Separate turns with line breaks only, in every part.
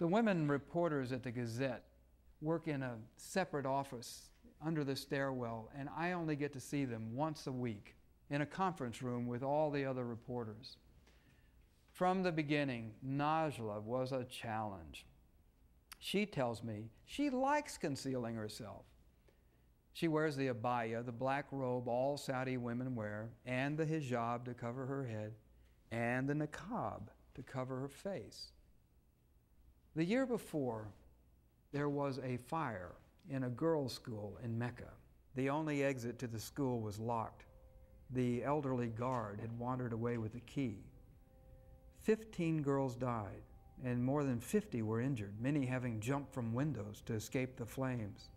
The women reporters at the Gazette work in a separate office under the stairwell, and I only get to see them once a week in a conference room with all the other reporters. From the beginning, Najla was a challenge. She tells me she likes concealing herself. She wears the abaya, the black robe all Saudi women wear, and the hijab to cover her head, and the niqab to cover her face. The year before, there was a fire in a girls' school in Mecca. The only exit to the school was locked. The elderly guard had wandered away with the key. 15 girls died, and more than 50 were injured, many having jumped from windows to escape the flames.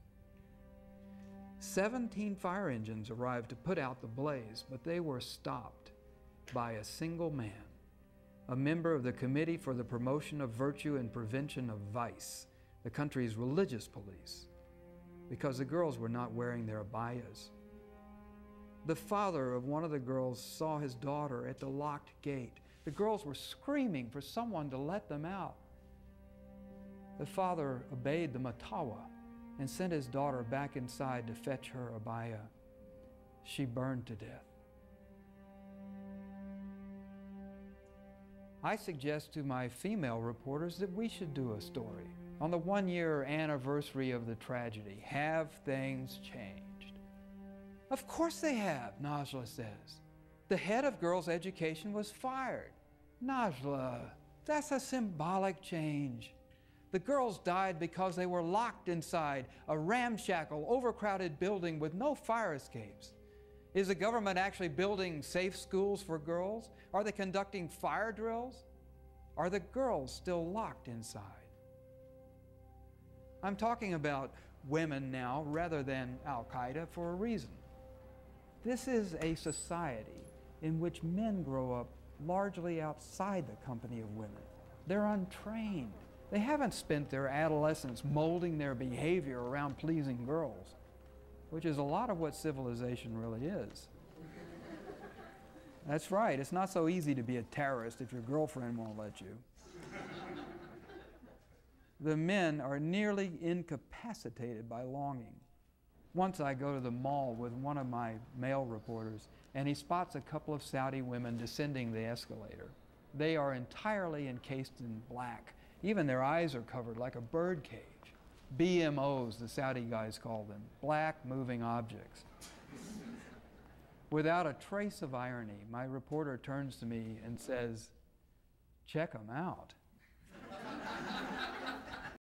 17 fire engines arrived to put out the blaze, but they were stopped by a single man, a member of the Committee for the Promotion of Virtue and Prevention of Vice, the country's religious police, because the girls were not wearing their abayas. The father of one of the girls saw his daughter at the locked gate. The girls were screaming for someone to let them out. The father obeyed the matawa and sent his daughter back inside to fetch her abaya. She burned to death. I suggest to my female reporters that we should do a story on the one-year anniversary of the tragedy. Have things changed? Of course they have, Najla says. The head of girls' education was fired. Najla, that's a symbolic change. The girls died because they were locked inside a ramshackle, overcrowded building with no fire escapes. Is the government actually building safe schools for girls? Are they conducting fire drills? Are the girls still locked inside? I'm talking about women now rather than Al-Qaeda for a reason. This is a society in which men grow up largely outside the company of women. They're untrained. They haven't spent their adolescence molding their behavior around pleasing girls, which is a lot of what civilization really is. That's right, it's not so easy to be a terrorist if your girlfriend won't let you. The men are nearly incapacitated by longing. Once I go to the mall with one of my male reporters, and he spots a couple of Saudi women descending the escalator. They are entirely encased in black. Even their eyes are covered like a bird cage. BMOs, the Saudi guys call them, black moving objects. Without a trace of irony, my reporter turns to me and says, "Check them out."